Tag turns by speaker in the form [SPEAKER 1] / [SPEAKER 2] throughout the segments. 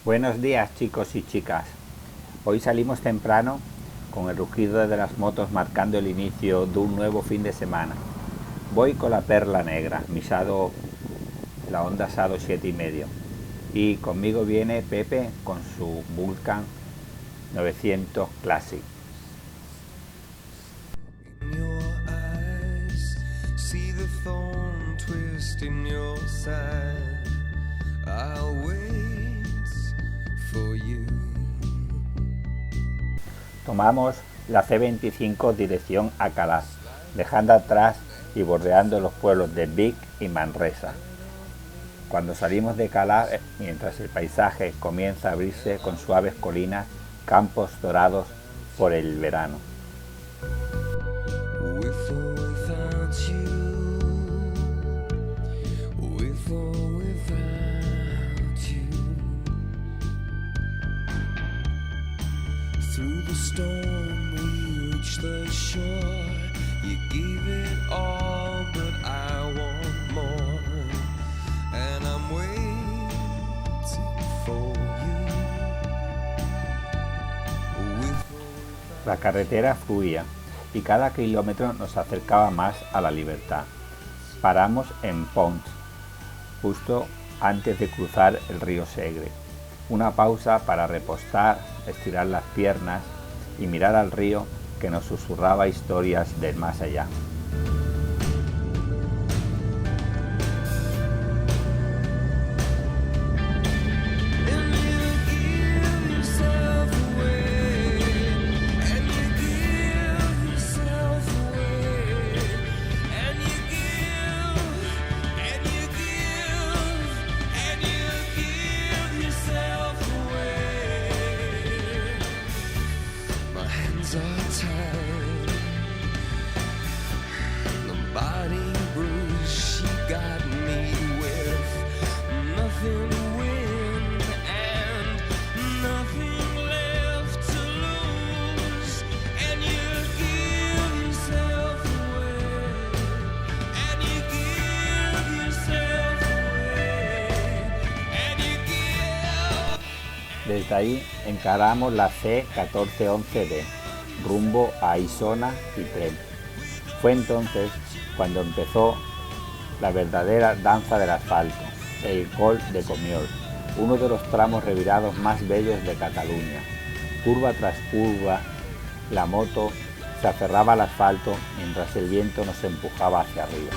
[SPEAKER 1] Buenos días, chicos y chicas. Hoy salimos temprano con el rugido de las motos marcando el inicio de un nuevo fin de semana. Voy con la Perla Negra, mi Sado, la Honda Sado 7,5. Y conmigo viene Pepe con su Vulcan 900 Classic.
[SPEAKER 2] In your eyes, see the thorn twist in your side. I'll wait for you.
[SPEAKER 1] Tomamos la C25 dirección Alcalá, dejando atrás y bordeando los pueblos de Vic y Manresa. Cuando salimos de Calaf, mientras el paisaje comienza a abrirse con suaves colinas, campos dorados por el verano.
[SPEAKER 2] With or without you, with or without you. Through the storm we reach the shore. You gave it all, but I want more. And I'm waiting for you. With
[SPEAKER 1] La carretera fluía y cada kilómetro nos acercaba más a la libertad. Paramos en Pons, justo antes de cruzar el río Segre. Una pausa para repostar, estirar las piernas y mirar al río que nos susurraba historias del más allá. Desde ahí encaramos la C1411D, rumbo a Isona y Tremp. Fue entonces cuando empezó la verdadera danza del asfalto, el Col de Comiol, uno de los tramos revirados más bellos de Cataluña. Curva tras curva, la moto se aferraba al asfalto mientras el viento nos empujaba hacia arriba.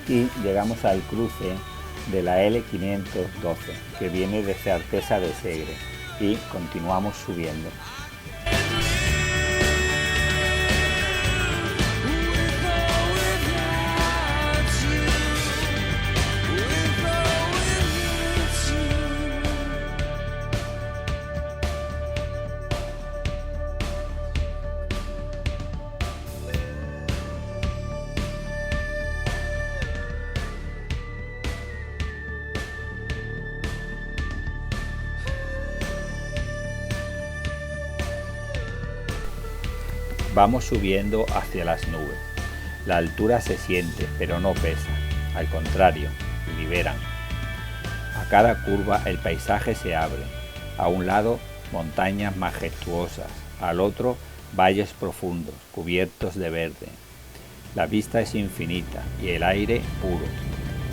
[SPEAKER 1] Aquí llegamos al cruce de la L512 que viene desde Artesa de Segre y continuamos subiendo. Vamos subiendo hacia las nubes. La altura se siente, pero no pesa. Al contrario, liberan. A cada curva el paisaje se abre. A un lado, montañas majestuosas. Al otro, valles profundos, cubiertos de verde. La vista es infinita y el aire puro.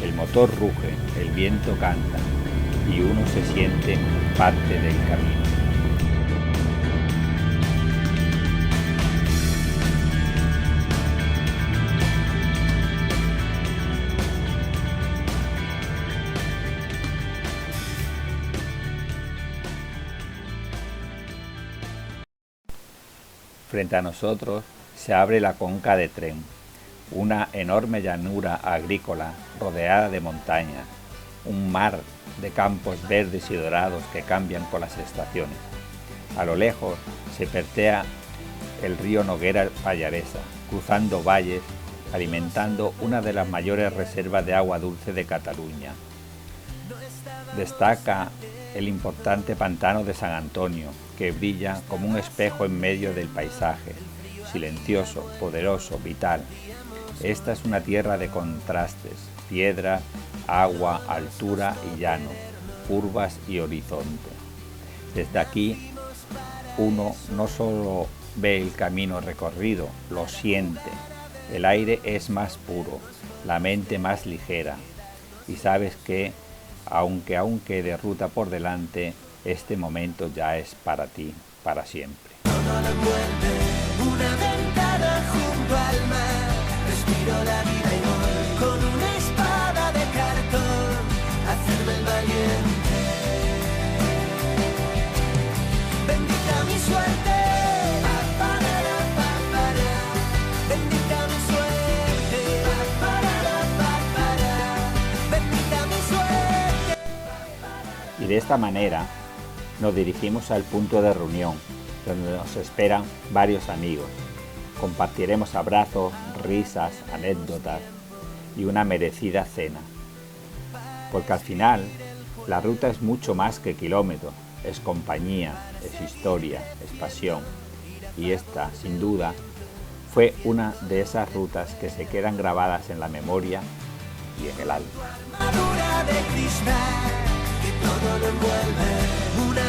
[SPEAKER 1] El motor ruge, el viento canta y uno se siente parte del camino. Frente a nosotros se abre la conca de Tremp, una enorme llanura agrícola rodeada de montañas, un mar de campos verdes y dorados que cambian con las estaciones. A lo lejos se pertea el río Noguera Pallaresa, cruzando valles, alimentando una de las mayores reservas de agua dulce de Cataluña. Destaca el importante pantano de San Antonio, que brilla como un espejo en medio del paisaje, silencioso, poderoso, vital. Esta es una tierra de contrastes, piedra, agua, altura y llano, curvas y horizonte. Desde aquí uno no solo ve el camino recorrido, lo siente. El aire es más puro, la mente más ligera, y sabes que, aunque aún quede ruta por delante, este momento ya es para ti, para siempre.
[SPEAKER 2] Todo lo envuelve una ventana junto al mar. Respiro la vida y voy con una espada de cartón a hacerme el valiente. Bendita mi suerte. Bendita mi suerte. Bendita mi suerte.
[SPEAKER 1] Y de esta manera nos dirigimos al punto de reunión, donde nos esperan varios amigos. Compartiremos abrazos, risas, anécdotas y una merecida cena. Porque al final, la ruta es mucho más que kilómetros, es compañía, es historia, es pasión. Y esta, sin duda, fue una de esas rutas que se quedan grabadas en la memoria y en el alma.
[SPEAKER 2] Armadura de cristal que todo lo envuelve. Una